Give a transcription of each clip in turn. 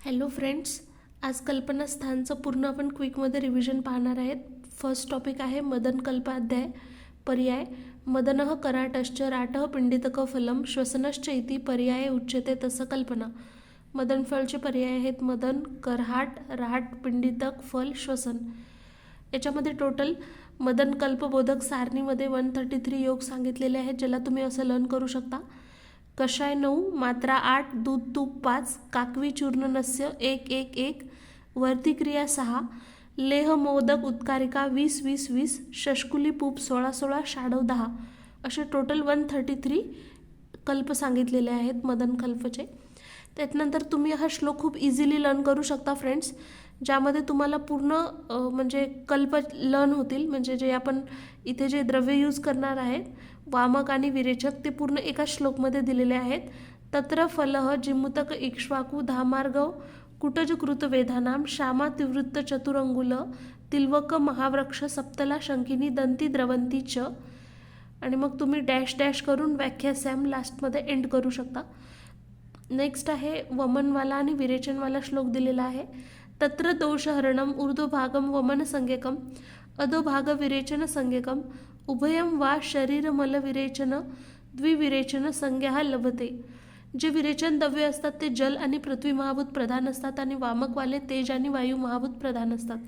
Hello friends, आज कल्पनास्थानचं पूर्ण आपण क्विकमध्ये रिव्हिजन पाहणार आहेत. फर्स्ट टॉपिक आहे मदन कल्पाध्याय. पर्याय: मदनः कराटश्च राटः पिंडितक फलम श्वसनश्च इति पर्याय उच्यते तस्य कल्पना. मदन फळचे पर्याय आहेत मदन, करहाट, राट, पिंडितक, फल, श्वसन. याच्यामध्ये टोटल मदन कल्पबोधक सारणीमध्ये 133 योग सांगितलेले आहेत, ज्याला तुम्ही असं लर्न करू शकता. कषाय 9, मात्रा 8, दूध तूप 5, काकवी चूर्ण नस्य 1-1-1, वर्ती क्रिया 6, लेह मोदक उत्कारिका 20-20-20, शशकुली पूप 16-16, शाडव 10, असे टोटल 133 कल्प सांगितलेले आहेत मदन कल्पचे. त्याच्यानंतर तुम्ही हा श्लोक खूप इझिली लर्न करू शकता फ्रेंड्स, ज्यामध्ये तुम्हाला पूर्ण म्हणजे कल्प लर्न होतील. म्हणजे जे आपण इथे जे द्रव्य यूज करणार आहेत, वामक आणि विरेचक, ते पूर्ण एका श्लोकमध्ये दिलेले आहेत. तत्र फलः जिमुतक इक्ष्वाकु धामार्गव कुटज कृत वेधानाम श्यामा तिवृत्त चतुरंगुल तिलवक महावृक्ष सप्तला शंकिनी दंती द्रवंती च. आणि मग तुम्ही डॅश डॅश करून व्याख्या सॅम लास्टमध्ये एंड करू शकता. नेक्स्ट आहे वमनवाला आणि विरेचनवाला श्लोक दिलेला आहे. तत्र दोषहरणम ऊर्ध्वभागम वमन संज्ञकम अधोभाग विरेचन संज्ञकम उभयम वा शरीरमल विरेचन द्विविरेचन संज्ञा लभते. जे विरेचन द्रव्य असतात ते जल आणि पृथ्वी महाभूत प्रधान असतात आणि वामकवाले तेज आणि वायू महाभूत प्रधान असतात.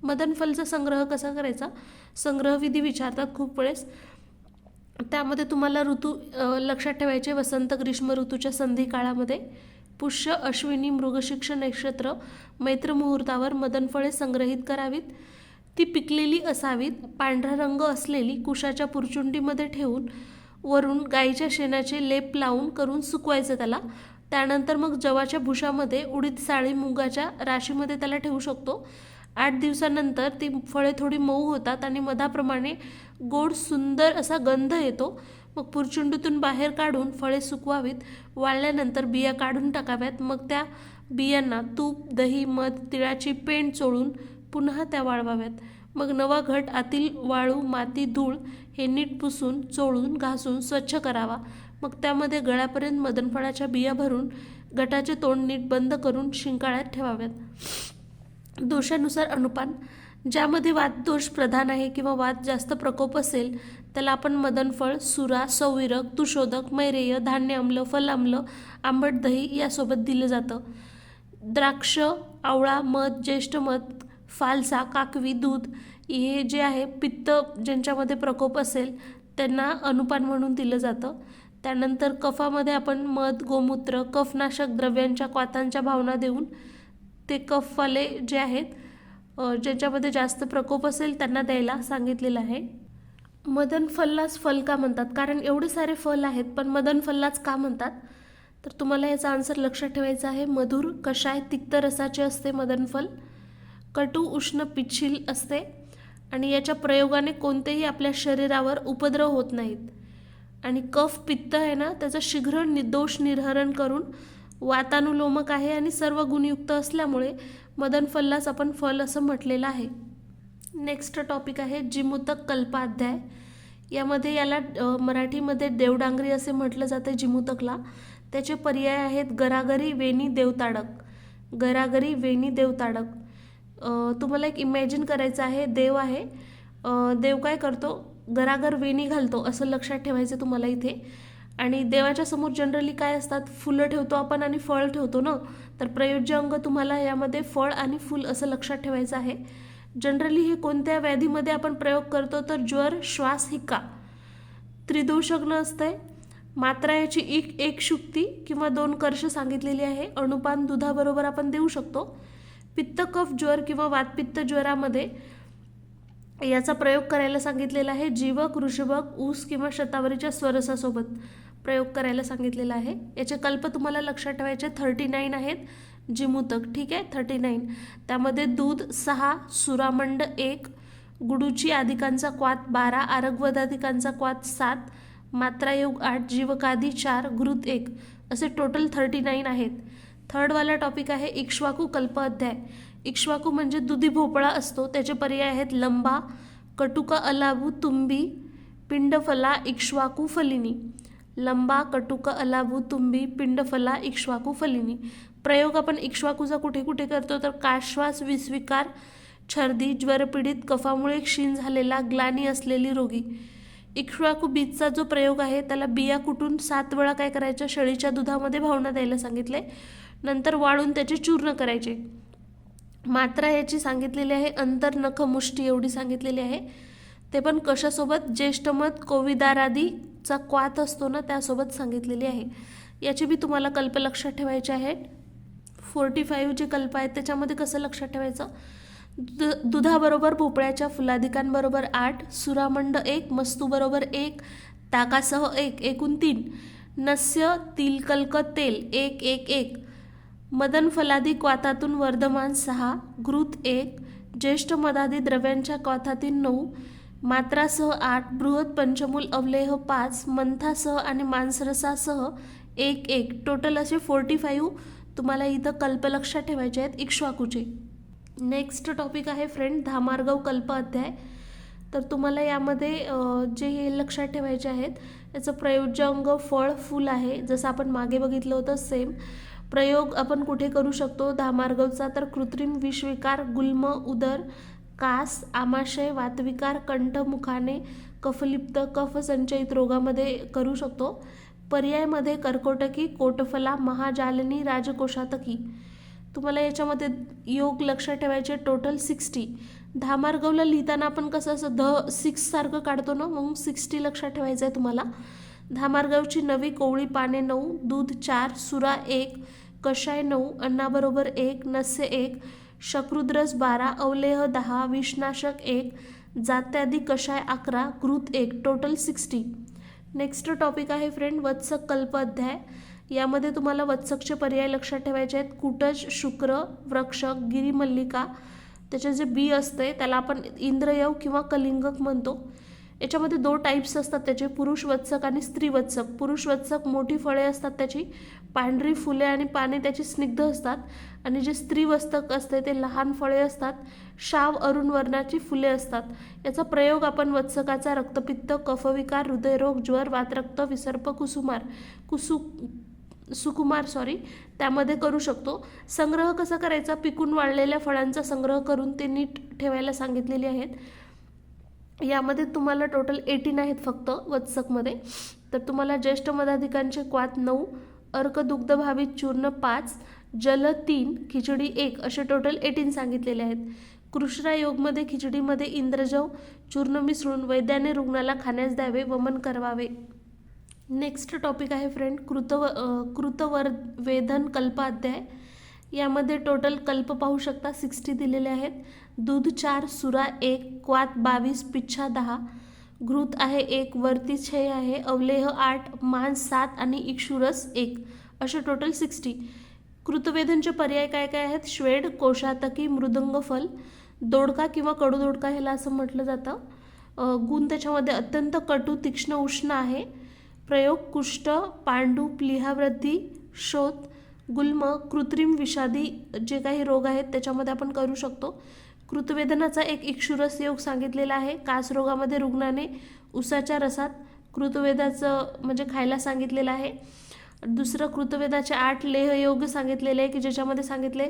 मदन फलचा संग्रह कसा करायचा, संग्रहविधी विचारतात खूप वेळेस. त्यामध्ये तुम्हाला ऋतू लक्षात ठेवायचे. वसंत ग्रीष्म ऋतूच्या संधी काळामध्ये पुष्य अश्विनी मृगशिक्ष नक्षत्र मैत्र मुहूर्तावर मदनफळे संग्रहित करावीत. ती पिकलेली असावीत. पांढरा रंग असलेली कुशाच्या पुरचुंडीमध्ये ठेवून वरून गाईच्या शेणाचे लेप लावून करून सुकवायचं त्याला. त्यानंतर मग जवाच्या भुशामध्ये उडीद साळी मुगाच्या राशीमध्ये त्याला ठेवू शकतो. 8 दिवसानंतर ती फळे थोडी मऊ होतात आणि मधाप्रमाणे गोड सुंदर असा गंध येतो. मग पुरचुंडीतून बाहेर काढून फळे सुकवावीत. वाळल्यानंतर बिया काढून टाकाव्यात. मग त्या बियांना तूप, दही, मध, तिळाची पेंड चोळून पुन्हा त्या वाळवाव्यात. मग नवा घट आतील वाळू, माती, धूळ हे नीट पुसून चोळून घासून स्वच्छ करावा. मग त्यामध्ये गळ्यापर्यंत मदनफळाच्या बिया भरून घटाचे तोंड नीट बंद करून शिंकाळ्यात ठेवाव्यात. दोषानुसार अनुपान. ज्यामध्ये वातदोष प्रधान आहे किंवा वात जास्त प्रकोप असेल त्याला आपण मदनफळ, सुरा, सौविरक, तुशोदक, मैरेय, धान्य आम्ल, फल आम्ल, आंबट दही यासोबत दिलं जातं. द्राक्ष, आवळा, मध, ज्येष्ठ मध, फालसा, काकवी, दूध हे जे आहे पित्त ज्यांच्यामध्ये प्रकोप असेल त्यांना अनुपान म्हणून दिलं जातं. त्यानंतर कफामध्ये आपण मध, गोमूत्र, कफनाशक द्रव्यांच्या क्वाथांच्या भावना देऊन ते कफवाले जे आहेत ज्यांच्यामध्ये जास्त प्रकोप असेल त्यांना द्यायला सांगितलेलं आहे. मदन फललाच फल का म्हणतात, कारण एवढे सारे फल आहेत पण मदन फललाच का म्हणतात, तर तुम्हाला याचा आन्सर लक्षात ठेवायचा आहे. मधुर, कषाय, तिक्त रसाचे असते मदन फल. कटू, उष्ण, पिच्छील असते आणि याच्या प्रयोगाने कोणतेही आपल्या शरीरावर उपद्रव होत नाहीत. आणि कफ पित्त आहे ना, त्याचं शीघ्र दोष निर्हरण करून वातानुलोमक आहे आणि सर्व गुणयुक्त असल्यामुळे मदन फललाच आपण फल असं म्हटलेलं आहे. नेक्स्ट टॉपिक आहे जिमुतक कल्पाध्याय. यामध्ये याला मराठीमध्ये देवडांगरी असे म्हटलं जाते जिमुतकला. त्याचे पर्याय आहेत गरागरी, वेणी, देवताडक. गरागरी, वेणी, देवताडक. तुम्हाला एक इमॅजिन करायचं आहे. देव आहे, देव काय करतो, गरागर वेणी घालतो असं लक्षात ठेवायचं तुम्हाला इथे. आणि देवाच्या समोर जनरली काय असतात, फुलं ठेवतो आपण आणि फळ ठेवतो ना, तर प्रयोज्य अंग तुम्हाला यामध्ये फळ आणि फुल असं लक्षात ठेवायचं आहे. जनरली हे कोणत्या व्याधीमध्ये आपण प्रयोग करतो, तर ज्वर, श्वास, हिक्का. त्रिदोषग्न असतंय. मात्रा याची एक शुक्ती किंवा 2 कर्ष सांगितलेली आहे. अनुपान दुधाबरोबर आपण देऊ शकतो. पित्त, कफ, ज्वर किंवा वातपित्त ज्वरामध्ये याचा प्रयोग करायला सांगितलेला आहे. जीवक, ऋषभक, ऊस किंवा शतावरीच्या स्वरसासोबत प्रयोग करायला सांगितलेला आहे. याचे कल्प तुम्हाला लक्षात ठेवायचे 39 आहेत जिमुतक. ठीक आहे, 39. त्यामध्ये दूध 6, सुरामंड 1, गुडूची अधिकांचा क्वाथ 12, आरगवदाधिकांचा क्वाथ 7, मात्रायोग 8, जीवकादी 4, घृत 1, असे टोटल 39 आहेत. थर्डवाला टॉपिक आहे इक्ष्वाकू कल्प अध्याय. इक्ष्वाकू म्हणजे दुधी भोपळा असतो. त्याचे पर्याय आहेत लंबा, कटुका, अलाभू, तुंबी, पिंडफला, इक्ष्वाकू फलिनी. लंबा, कटुक, अलाभू, तुंबी, पिंडफला, इक्ष्वाकू फलिनी. प्रयोग आपण इक्ष्वाकूचा कुठे कुठे करतो तर काश्वास, विस्विकार, छर्दी, ज्वरपीडित, कफामुळे क्षीण झालेला, ग्लानी असलेली रोगी. इक्ष्वाकू बीजचा जो प्रयोग आहे त्याला बिया कुटून 7 वेळा काय करायचं, शेळीच्या दुधामध्ये भावना द्यायला सांगितले. नंतर वाळून त्याचे चूर्ण करायचे. मात्रा याची सांगितलेली आहे अंतर नख मुष्टी एवढी सांगितलेली आहे. ते पण कशासोबत, ज्येष्ठमध कोविदारादीचा क्वाथ असतो ना त्यासोबत सांगितलेली आहे. याची बी तुम्हाला कल्प लक्षात ठेवायचे आहेत. 45 जे कल्प आहेत त्याच्यामध्ये कसं लक्षात ठेवायचं, दुधाबरोबर भोपळ्याच्या फुलाधिकांबरोबर 8, सुरामंड 1, मस्तूबरोबर 1, ताकासह 1, एकूण 3, नस्य तिलकल्क तेल 1 1 1, मदन फलादी क्वाथातून वर्धमान 6, घृत 1, ज्येष्ठ मधादी द्रव्यांच्या क्वाथातील 9, मात्रासह 8, बृहत पंचमूल अवलेह 5, मंथासह आणि मांसरसासह 1 1, टोटल असे 45 तुम्हाला इथं कल्प लक्षात ठेवायचे आहेत इक्ष्वाकूचे. नेक्स्ट टॉपिक आहे फ्रेंड धामार्गव कल्प अध्याय. तर तुम्हाला यामध्ये जे हे लक्षात ठेवायचे आहेत, याचं प्रयोज्य अंग फळ फूल आहे. जसं आपण मागे बघितलं होतं सेम प्रयोग आपण कुठे करू शकतो धामार्गवचा, तर कृत्रिम विषविकार, गुल्म, उदर, कास, आमाशय, वातविकार, कंठ, मुखाने, कफलिप्त, कफ संचयित रोगामध्ये करू शकतो. पर्यायमध्ये कर्कोटकी, कोटफला, महाजालिनी, राजकोषातकी. तुम्हाला याच्यामध्ये योग लक्षात ठेवायचे टोटल 60. धामार्गवला लिहिताना आपण कसं असं 6 सारखं काढतो ना, मग 60 लक्षात ठेवायचं आहे तुम्हाला. धामार्गवची नवी कोवळी पाने 9, दूध 4, सुरा 1, कषाय 9, अन्नाबरोबर 1, नस्य 1, शक्रुद्रस 12, अवलेह 10, विषनाशक 1, जात्यादी कषाय 11, घृत 1, टोटल 60. नेक्स्ट टॉपिक आहे फ्रेंड वत्सक कल्प अध्याय. यामध्ये तुम्हाला वत्सकचे पर्याय लक्षात ठेवायचे आहेत. कुटज, शुक्र, वृक्षक, गिरिमल्लिका. त्याचे जे बी असते त्याला आपण इंद्रयव किंवा कलिंगक म्हणतो. याच्यामध्ये 2 टाईप्स असतात त्याचे, पुरुष वत्सक आणि स्त्री वत्सक. पुरुष वत्सक मोठी फळे असतात त्याची, पांढरी फुले आणि पाने त्याची स्निग्ध असतात. आणि जे स्त्री वत्सक असते ते लहान फळे असतात, शाव अरुण वर्णाची फुले असतात. याचा प्रयोग आपण वत्सकाचा रक्तपित्त, कफविकार, हृदयरोग, ज्वर, वातरक्त, विसर्प, सुकुमार त्यामध्ये करू शकतो. संग्रह कसा करायचा, पिकून वाळलेल्या फळांचा संग्रह करून ते नीट ठेवायला सांगितलेले आहेत. यामध्ये तुम्हाला टोटल 18 आहेत फक्त वत्सकमध्ये. तर तुम्हाला ज्येष्ठ मधाधिकांचे क्वाथ 9, अर्क दुग्धभावित चूर्ण 5, जल 3, खिचडी 1 असे टोटल 18 सांगितलेले आहेत. कृष्णा योगमध्ये खिचडीमध्ये इंद्रजव चूर्ण मिसळून वैद्याने रुग्णाला खाण्यास द्यावे, वमन करावे. नेक्स्ट टॉपिक आहे फ्रेंड कृतवेधन कल्प अध्याय. यामध्ये टोटल कल्प पाहू शकता 60 दिलेले आहेत. दूध 4, सुरा 1, क्वाथ 22, पिच्छा 10, घृत आहे 1, वरती 6 आहे, अवलेह 8, मांस 7 आणि इक्षुरस 1 असे टोटल 60. कृतवेधनचे पर्याय काय काय आहेत, श्वेड, कोशातकी, मृदंग फल, दोडका किंवा कडू दोडका ह्याला असं म्हटलं जातं. गुण त्याच्यामध्ये अत्यंत कटू, तीक्ष्ण, उष्ण आहे. प्रयोग कुष्ठ, पांडू, प्लीहावृद्धी, शोथ, गुल्म, कृत्रिम विषादी जे काही रोग आहेत त्याच्यामध्ये आपण करू शकतो. कृतवेधनाचा एक इक्षुरस योग सांगितलेला आहे. कास रोगामध्ये रुग्णाने उसाच्या रसात कृतवेधाचं म्हणजे खायला सांगितलेलं आहे. दुसरं कृतवेधाचे 8 लेह योग सांगितलेले आहे की ज्याच्यामध्ये सांगितले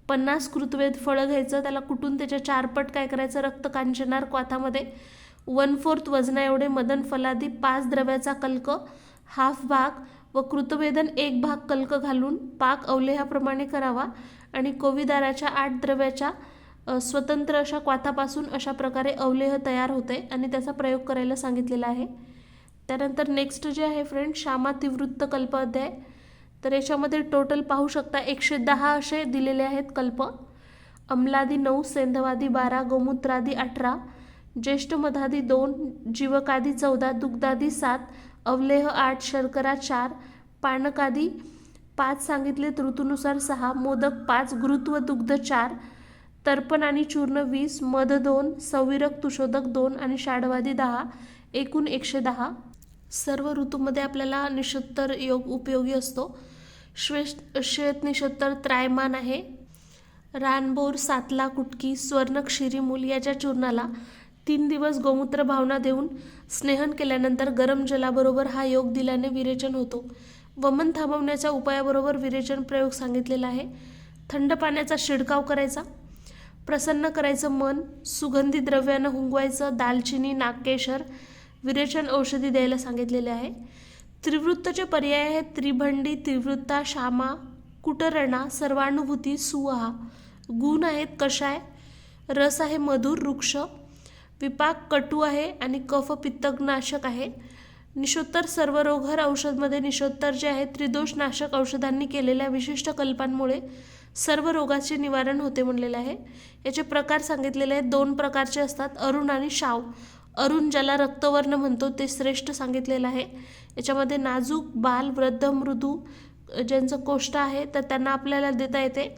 50 कृतवेध फळं घ्यायचं, त्याला कुटून त्याच्या 4 पट काय करायचं, रक्त कांचनार क्वाथामध्ये 1/4 वजना एवढे मदन फलादी 5 द्रव्याचा कल्क हाफ भाग व कृतवेधन 1 भाग कल्क घालून पाक अवलेहाप्रमाणे करावा आणि कोविदाराच्या 8 द्रव्याच्या स्वतंत्र अशा क्वाथापासून अशा प्रकारे अवलेह तयार होते आणि त्याचा प्रयोग करायला सांगितलेला आहे. त्यानंतर नेक्स्ट जे आहे फ्रेंड श्यामातिवृत्त कल्प अध्याय. तर याच्यामध्ये टोटल पाहू शकता 110 असे दिलेले आहेत कल्प. अमलादी 9, सेंधवादी 12, गोमूत्रादी 18, ज्येष्ठ मधादी 2, जीवकादी 14, दुग्धादी 7, अवलेह 8, शर्करा 4, पानकादी 5 सांगितलेत, ऋतूनुसार 6, मोदक 5, घृत व दुग्ध 4, तर्पण आणि चूर्ण 20, मध 2, संविरक तुषोदक 2 आणि षाढवादी 10, एकूण 110. सर्व ऋतूमध्ये आपल्याला निषत्तर योग उपयोगी असतो. श्वेत निषत्तर त्रायमान आहे. रानबोर, सातला, कुटकी, स्वर्ण, क्षीरीमूल याच्या चूर्णाला 3 दिवस गोमूत्र भावना देऊन स्नेहन केल्यानंतर गरम जलाबरोबर हा योग दिल्याने विरेचन होतो. वमन थांबवण्याच्या उपायाबरोबर विरेचन प्रयोग सांगितलेला आहे. थंड पाण्याचा शिडकाव करायचा, प्रसन्न करायचं मन, सुगंधी द्रव्यानं हुंगवायचं, दालचिनी, नागकेशर, विरेचन औषधी द्यायला सांगितलेले आहे. त्रिवृत्तचे पर्याय आहेत त्रिभंडी, त्रिवृत्ता, श्यामा, कुटरणा, सर्वानुभूती, सुवहा. गुण आहेत कषाय, रस आहे मधुर, वृक्ष, विपाक कटू आहे आणि कफ पित्तनाशक आहे. निषोत्तर सर्वरोगहर औषधमध्ये निषोत्तर जे आहे त्रिदोषनाशक औषधांनी केलेल्या विशिष्ट कल्पांमुळे सर्व रोगाचे निवारण होते म्हणलेले आहे. याचे प्रकार सांगितलेले आहेत, 2 प्रकारचे असतात, अरुण आणि शाव. अरुण ज्याला रक्तवर्ण म्हणतो ते श्रेष्ठ सांगितलेलं आहे. याच्यामध्ये नाजूक, बाल, वृद्ध, मृदू ज्यांचं कोष्ठ आहे तर त्यांना आपल्याला देता येते.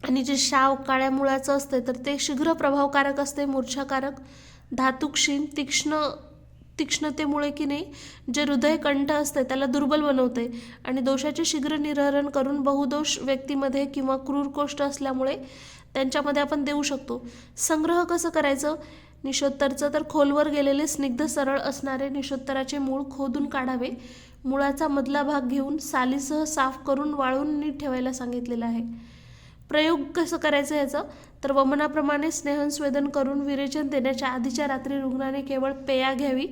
आणि जे शाव काळ्या मुळाचं असते तर ते शीघ्र प्रभावकारक असते, मूर्छाकारक, धातुक्षीण, तीक्ष्णतेमुळे की नाही जे हृदयकंठ असते त्याला दुर्बल बनवते आणि दोषाचे शीघ्र निरहरण करून बहुदोष व्यक्तीमध्ये किंवा क्रूर कोष्ठ असल्यामुळे त्यांच्यामध्ये आपण देऊ शकतो. संग्रह कसं करायचं निषोत्तरचं, तर खोलवर गेलेले स्निग्ध सरळ असणारे निषोत्तराचे मूळ खोदून काढावे. मुळाचा मधला भाग घेऊन सालीसह साफ करून वाळून नीट ठेवायला सांगितलेलं आहे. प्रयोग कसं करायचं याचं, तर वमनाप्रमाणे स्नेहस्वेदन करून विरेचन देण्याच्या आधीच्या रात्री रुग्णाने केवळ पेया घ्यावी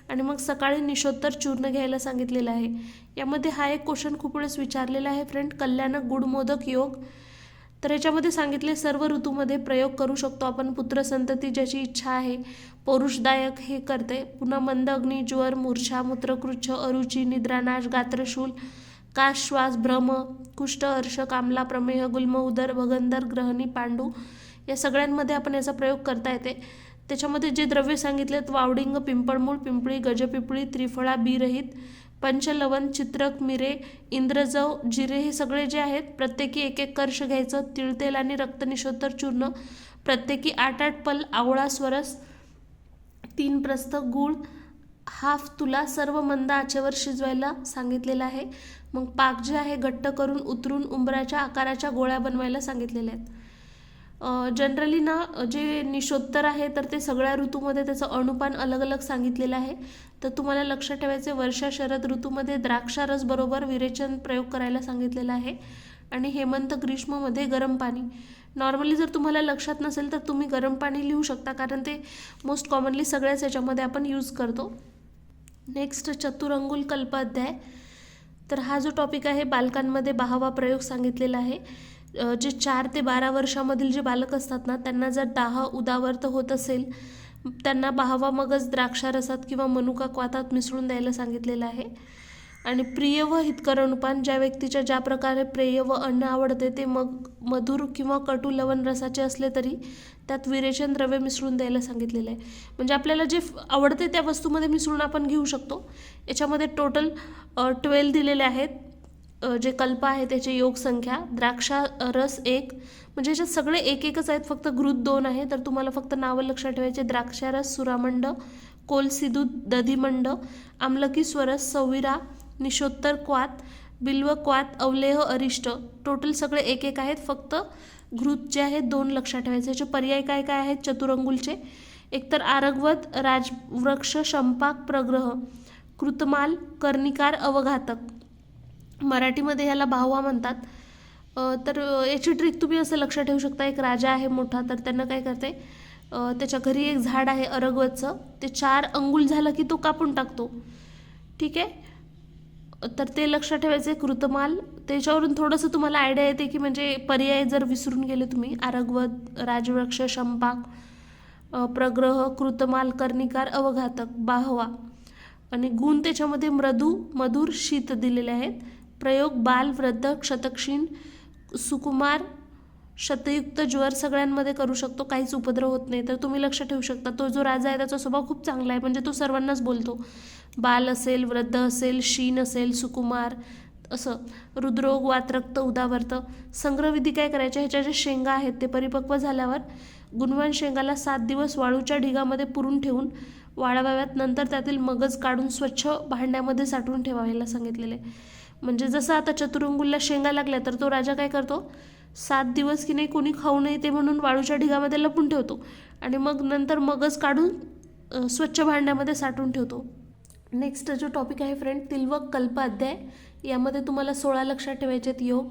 आणि मग सकाळी निषोत्तर चूर्ण घ्यायला सांगितलेलं आहे. यामध्ये हा एक क्वेश्चन खूप वेळेस विचारलेला आहे फ्रेंड, कल्याण गुडमोदक योग. तर याच्यामध्ये सांगितले सर्व ऋतूमध्ये प्रयोग करू शकतो आपण. पुत्रसंतती ज्याची इच्छा आहे, पौरुषदायक हे करते. पुन्हा मंद अग्नी, ज्वर, मूर्छा, मूत्रकृच्छ, अरुची, निद्रानाश, गात्रशूल, काश, श्वास, भ्रम, कुष्ठ, अर्श, कामला, प्रमेह, गुल्म, उदर, भगंदर, ग्रहणी, पांडू या सगळ्यांमध्ये आपण याचा प्रयोग करता येते. त्याच्यामध्ये जे द्रव्य सांगितलेत वावडिंग, पिंपळमूळ, पिंपळी, गजपिंपळी, त्रिफळा, बीरहित, पंचलवण, चित्रक, मिरे, इंद्रजव, जिरे हे सगळे जे आहेत प्रत्येकी 1-1 कर्ष घ्यायचं. तिळतेल आणि रक्तनिषोत्तर चूर्ण प्रत्येकी 8-8 पल, आवळा स्वरस, 3 प्रस्थ, गूळ, हाफ तुला सर्व मंद आचेवर शिजवायला सांगितलेलं आहे. मग पाक जे आहे घट्ट करून उतरून उंबराच्या आकाराच्या गोळ्या बनवायला सांगितलेल्या आहेत. जनरली ना जे निषोत्तर आहे तर ते सगळ्या ऋतूमध्ये त्याचं अणुपान अलग अलग सांगितलेलं आहे. तर तुम्हाला लक्षात ठेवायचे वर्षा शरद ऋतूमध्ये द्राक्षारस बरोबर विरेचन प्रयोग करायला सांगितलेला आहे आणि हेमंत ग्रीष्ममध्ये गरम पाणी. नॉर्मली जर तुम्हाला लक्षात नसेल तर तुम्ही गरम पाणी लिहू शकता कारण ते मोस्ट कॉमनली सगळ्याच याच्यामध्ये आपण यूज करतो. नेक्स्ट चतुरंगुल कल्प अध्याय. तर हा जो टॉपिक आहे बालकांमध्ये 12वा प्रयोग सांगितलेला आहे. जे 4 ते 12 वर्षामधील जे बालक असतात ना त्यांना जर दाह उदावर्त होत असेल त्यांना 12वा मगज द्राक्षारसात किंवा मनुका क्वाथात मिसळून द्यायला सांगितलेलं आहे. आणि प्रिय व हितकर अणुपान ज्या व्यक्तीच्या ज्या प्रकारे प्रेय व अन्न आवडते ते मग मधुर किंवा कटू लवण रसाचे असले तरी त्यात विरेचन द्रव्य मिसळून द्यायला सांगितलेलं आहे. म्हणजे आपल्याला जे आवडते त्या वस्तूमध्ये मिसळून आपण घेऊ शकतो. याच्यामध्ये टोटल 12 दिलेले आहेत. जे कल्प आहे त्याची योग संख्या द्राक्षा रस 1 म्हणजे याच्यात सगळे एकच आहेत, फक्त घृत 2 आहे. तर तुम्हाला फक्त नावं लक्षात ठेवायचे द्राक्षारस, सुरामंड, कोलसिदू, दधिमंड, आमलकी स्वरस, सौविरा, निषोत्तर क्वाथ, बिल्व क्वाथ, अवलेह, अरिष्ट. टोटल सगळे एक आहेत, फक्त घृत जे आहेत 2 लक्षात ठेवायचे. याचे पर्याय काय काय आहेत चतुरंगुलचे, एकतर आरगवत, राजवृक्ष, शंपाक, प्रग्रह, कृतमाल, कर्णिकार, अवघातक. मराठीमध्ये ह्याला बाहुवा म्हणतात. तर याची ट्रिक तुम्ही असं लक्षात ठेवू शकता. एक राजा आहे मोठा तर त्यांना काय करते त्याच्या घरी एक झाड आहे अरगवतचं, ते 4 अंगुल झालं की तो कापून टाकतो. ठीक आहे, तर ते लक्षात ठेवायचे. कृतमाल त्याच्यावरून थोडंसं तुम्हाला आयडिया येते की म्हणजे पर्याय जर विसरून गेले तुम्ही आरगवत, राजवृक्ष, शंपाक, प्रग्रह, कृतमाल, कर्णिकार, अवघातक, बाहवा. आणि गुण त्याच्यामध्ये मृदू, मधुर, शीत दिलेले आहेत. प्रयोग बाल, वृद्ध, क्षतक्षीण, सुकुमार, शतयुक्त, ज्वर सगळ्यांमध्ये करू शकतो, काहीच उपद्रव होत नाही. तर तुम्ही लक्ष ठेवू शकता तो जो राजा आहे त्याचा स्वभाव खूप चांगला आहे, म्हणजे तो सर्वांनाच बोलतो. बाल असेल, वृद्ध असेल, शीन असेल, सुकुमार असं. हृदरोग, वातरक्त, उदावर्त. संग्रहविधी काय करायचे, ह्याच्या ज्या शेंगा आहेत ते परिपक्व झाल्यावर गुणवान शेंगाला 7 दिवस वाळूच्या ढिगामध्ये पुरून ठेवून वाळवाव्यात. नंतर त्यातील मगज काढून स्वच्छ भांड्यामध्ये साठवून ठेवायला सांगितलेले. म्हणजे जसं आता चतुरंगुलला शेंगा लागल्या तर तो राजा काय करतो 7 दिवस की नाही कोणी खाऊ नये ते म्हणून वाळूच्या ढिगामध्ये लपून ठेवतो आणि मग नंतर मगज काढून स्वच्छ भांड्यामध्ये साठवून ठेवतो. नेक्स्ट जो टॉपिक आहे फ्रेंड, तिलवक कल्प अध्याय. यामध्ये तुम्हाला 16 लक्षात ठेवायचे आहेत योग.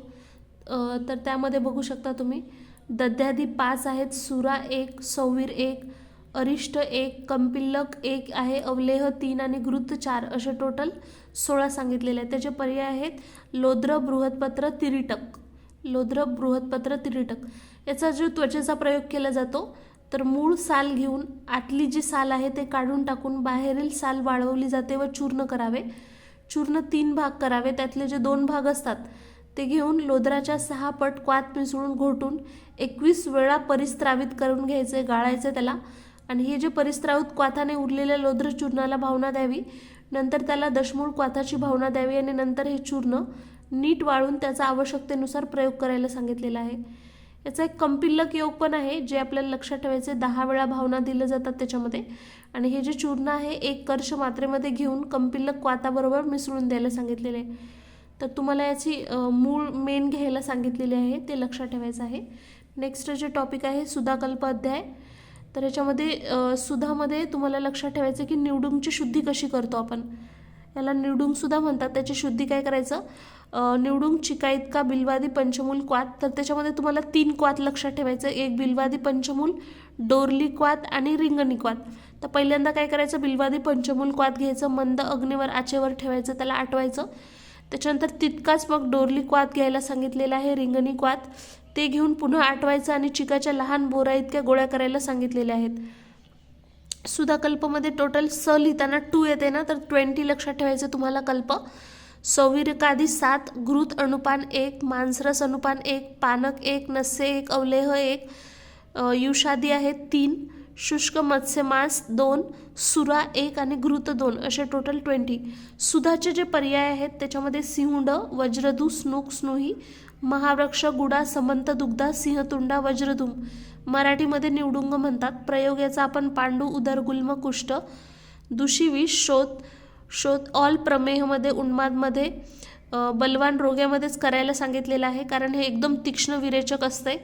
तर त्यामध्ये बघू शकता तुम्ही दध्यादी 5 आहेत, सुरा 1, सौवीर 1, अरिष्ट 1, कंपिल्लक 1 आहे, अवलेह 3 आणि घृत 4 असे टोटल 16 सांगितलेले आहेत. त्याचे पर्याय आहेत लोद्र, बृहत्पत्र, तिरीटक. लोद्र, बृहत्पत्र, तिरीटक. याचा जो त्वचेचा प्रयोग केला जातो तर मूळ साल घेऊन आतली जी साल आहे ते काढून टाकून बाहेरील साल वाळवली जाते व चूर्ण करावे. चूर्ण 3 भाग करावे. त्यातले जे 2 भाग असतात ते घेऊन लोद्राच्या 6 पट क्वाथ मिसळून घोटून 21 वेळा परिस्रावित करून घ्यायचे, गाळायचे त्याला. आणि हे जे परिस्रावित क्वाथाने उरलेल्या लोद्र चूर्णाला भावना द्यावी. नंतर त्याला दशमूळ क्वाथाची भावना द्यावी आणि नंतर हे चूर्ण नीट वाळून त्याचा आवश्यकतेनुसार प्रयोग करायला सांगितलेला आहे. याचा एक कंपिल्लक योग पण आहे जे आपल्याला लक्षात ठेवायचे. 10 वेळा भावना दिल्या जातात त्याच्यामध्ये. आणि हे जे चूर्ण आहे 1 कर्ष मात्रेमध्ये घेऊन कंपिल्लक क्वाथाबरोबर मिसळून द्यायला सांगितलेले आहे. तर तुम्हाला याची मूळ मेन घ्यायला सांगितलेली आहे, ते लक्षात ठेवायचं आहे. नेक्स्ट जे टॉपिक आहे सुधाकल्प अध्याय. तर याच्यामध्ये सुधामध्ये तुम्हाला लक्षात ठेवायचं की निवडुंगची शुद्धी कशी करतो आपण. याला निवडुंग सुद्धा म्हणतात. त्याची शुद्धी काय करायचं, निवडुंग चिका इतका बिल्वादी पंचमूल क्वाथ. तर त्याच्यामध्ये तुम्हाला 3 क्वाथ लक्षात ठेवायचं. एक बिल्वादी पंचमूल, डोरली क्वाथ आणि रिंगणी क्वाथ. तर पहिल्यांदा काय करायचं, बिल्वादी पंचमूल क्वाथ घ्यायचं, मंद अग्नीवर आचेवर ठेवायचं, त्याला आटवायचं. त्याच्यानंतर तितकाच मग डोरली क्वाथ घ्यायला सांगितलेला आहे, रिंगणी क्वाथ. ते घेऊन पुन्हा आटवायचं आणि चिकाच्या लहान बोरा इतक्या गोळ्या करायला सांगितलेल्या आहेत. सुधाकल्पमध्ये टोटल स लिहिताना 2 येते ना, तर 20 लक्षात ठेवायचं तुम्हाला कल्प. सौवीरकादी 7, घृत अनुपान 1, मांसरस अनुपान 1, पानक 1, नस्य 1, अवलेह 1, युषादी आहेत 3, शुष्क मत्स्यमांस 2, सुरा 1 आणि घृत 2 असे टोटल 20. सुधाचे जे पर्याय आहेत त्याच्यामध्ये सिंहुंड, वज्रदू, स्नुक, स्नुही, महावृक्ष, गुडा, समंत, दुग्धा, सिंहतुंडा, वज्रधूम. मराठीमध्ये निवडुंग म्हणतात. प्रयोग याचा आपण पांडू, उदरगुल्म, कुष्ठ, दुषीविष, शोध ऑल प्रमेहमध्ये, उन्मादमध्ये, बलवान रोग्यामध्येच करायला सांगितलेलं आहे. कारण हे एकदम तीक्ष्ण विरेचक असते.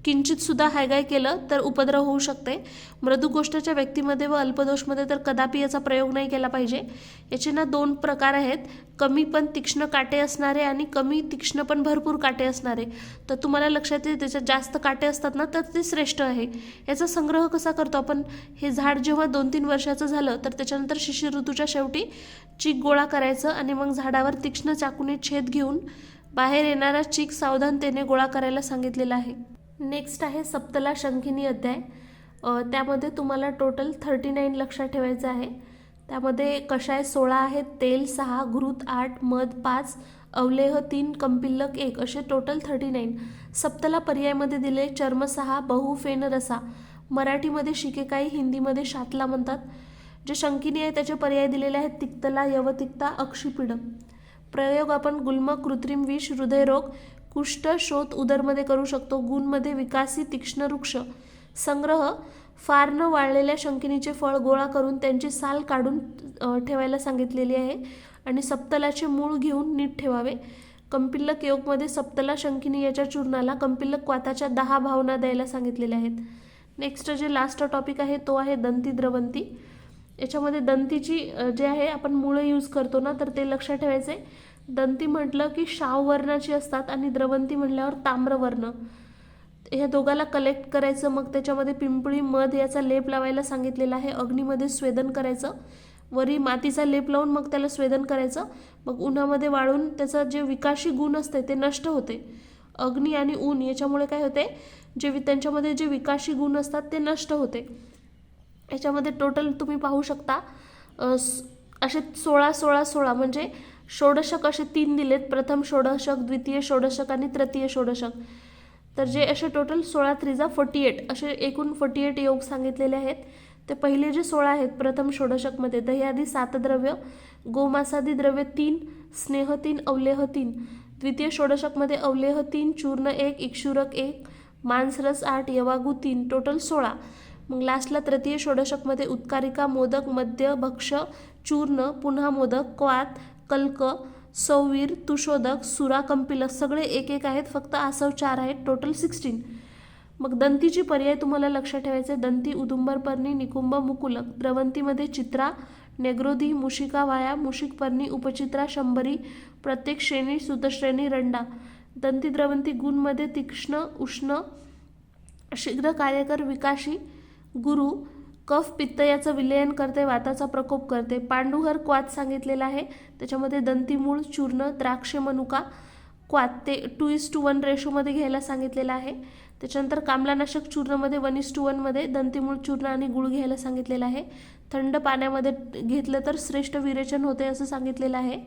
किंचित सुद्धा हायगाय केलं तर उपद्रव होऊ शकते. मृदुगोष्ठाच्या व्यक्तीमध्ये व अल्पदोषमध्ये तर कदापि याचा प्रयोग नाही केला पाहिजे. याचे ना 2 प्रकार आहेत, कमी पण तीक्ष्ण काटे असणारे आणि कमी तीक्ष्ण पण भरपूर काटे असणारे. तर तुम्हाला लक्षात येईल त्याच्यात जास्त काटे असतात ना तर ते श्रेष्ठ आहे. याचा संग्रह कसा करतो आपण, हे झाड जेव्हा 2-3 वर्षाचं झालं तर त्याच्यानंतर शिशिर ऋतूच्या शेवटी चीक गोळा करायचं आणि मग झाडावर तीक्ष्ण चाकूने छेद घेऊन बाहेर येणारा चीक सावधानतेने गोळा करायला सांगितलेला आहे. नेक्स्ट आहे सप्तला शंखिनी अध्याय. त्यामध्ये तुम्हाला टोटल 39 लक्षात ठेवायचं आहे. त्यामध्ये कषाय 16 आहेत, तेल 6, घृत 8, मध 5, अवलेह 3, कंपिल्लक 1 असे टोटल 39. सप्तला पर्यायमध्ये दिले चर्म 6, बहु, फेन, रसा. मराठीमध्ये शिकेकाई, हिंदीमध्ये शातला म्हणतात. जे शंखिनी आहे त्याचे पर्याय दिलेले आहेत तिक्तला, यवतिक्ता, अक्षिपीड. प्रयोग आपण गुल्म, कृत्रिम विष, हृदयरोग, कुष्ठ, शोथ, उदरमध्ये करू शकतो. गुणमध्ये विकासी, तीक्ष्ण, वृक्ष. संग्रह फार न वाळलेल्या शंखिनीचे फळ गोळा करून त्यांची साल काढून ठेवायला सांगितलेली आहे आणि सप्तलाचे मूळ घेऊन नीट ठेवावे. कंपिल्लक योगमध्ये सप्तला शंखिनी याच्या चूर्णाला कंपिल्लक क्वाथाच्या 10 भावना द्यायला सांगितलेल्या आहेत. नेक्स्ट जे लास्ट टॉपिक आहे तो आहे दंती, द्रवंती. याच्यामध्ये दंतीची जे आहे आपण मुळं यूज करतो ना तर ते लक्षात ठेवायचे. दंती म्हटलं की शाव वर्णाची असतात आणि द्रवंती म्हटल्यावर ताम्रवर्ण. ह्या दोघाला कलेक्ट करायचं, मग त्याच्यामध्ये पिंपळी, मध याचा लेप लावायला सांगितलेला आहे. अग्नीमध्ये स्वेदन करायचं, वरी मातीचा लेप लावून मग त्याला स्वेदन करायचं. मग उन्हामध्ये वाळून त्याचं जे विकाशी गुण असते ते नष्ट होते. अग्नी आणि ऊन याच्यामुळे काय होते, जे त्यांच्यामध्ये जे विकाशी गुण असतात ते नष्ट होते. याच्यामध्ये टोटल तुम्ही पाहू शकता असे 16 म्हणजे षोडशक असे 3 दिलेत. प्रथम षोडशक, द्वितीय षोडशक आणि तृतीय षोडशक. तर जे असे टोटल 16 त्रिजा 48 असे एकूण 48 योग सांगितलेले आहेत. ते पहिले जे 16 आहेत प्रथम षोडशकमध्ये दह्यादी 7 द्रव्य, गोमांसादी द्रव्य 3, स्नेह 3, अवलेह 3. द्वितीय षोडशकमध्ये अवलेह 3, चूर्ण 1, इक्षुरक 1, मांसरस 8, यवागू 3 टोटल 16. मग लास्टला तृतीय षोडशकमध्ये उत्कारिका, मोदक, मद्य, भक्ष, चूर्ण, पुन्हा मोदक, क्वाथ, कल्क, सौवीर, तुषोदक, सुरा, कंपिलक सगळे एक एक आहेत, फक्त आसव 4 आहेत, टोटल 16. मग दंतीची पर्याय तुम्हाला लक्षात ठेवायचे. दंती, उदुंबरपर्णी, निकुंभ, मुकुलक. द्रवंतीमध्ये चित्रा, नेग्रोधी, मुशिका वाया, मुशिकपर्णी, उपचित्रा, शंभरी, प्रत्येक श्रेणी, सुतश्रेणी, रंडा. दंती द्रवंती गुणमध्ये तीक्ष्ण, उष्ण, शीघ्र कार्यकर, विकाशी. गुरु कफ पित्त याचं विलयन करते, वाताचा प्रकोप करते. पांडुहर क्वाथ सांगितलेला आहे, त्याच्यामध्ये दंतीमूळ, चूर्ण, द्राक्ष, मनुका, क्वाथ ते 2:1 रेशोमध्ये घ्यायला सांगितलेलं आहे. त्याच्यानंतर कामलानाशक चूर्णमध्ये 1:1 मध्ये दंतीमूळ चूर्ण आणि गुळ घ्यायला सांगितलेलं आहे. थंड पाण्यामध्ये घेतलं तर श्रेष्ठ विरेचन होते असं सांगितलेलं आहे.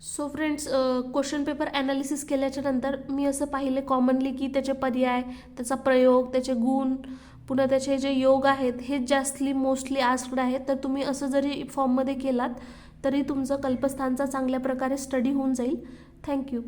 So friends, question paper analysis केल्याच्या नंतर मी असं पाहिले कॉमनली की त्याचे पर्याय, त्याचा प्रयोग, त्याचे गुण, पुन्हा त्याचे जे योग आहेत हे जास्तली मोस्टली आस्क्ड आहेत. तर तुम्ही असं जरी फॉर्ममध्ये केलात तरी तुमचं कल्पस्थानचा चांगल्या प्रकारे स्टडी होऊन जाईल. थँक्यू.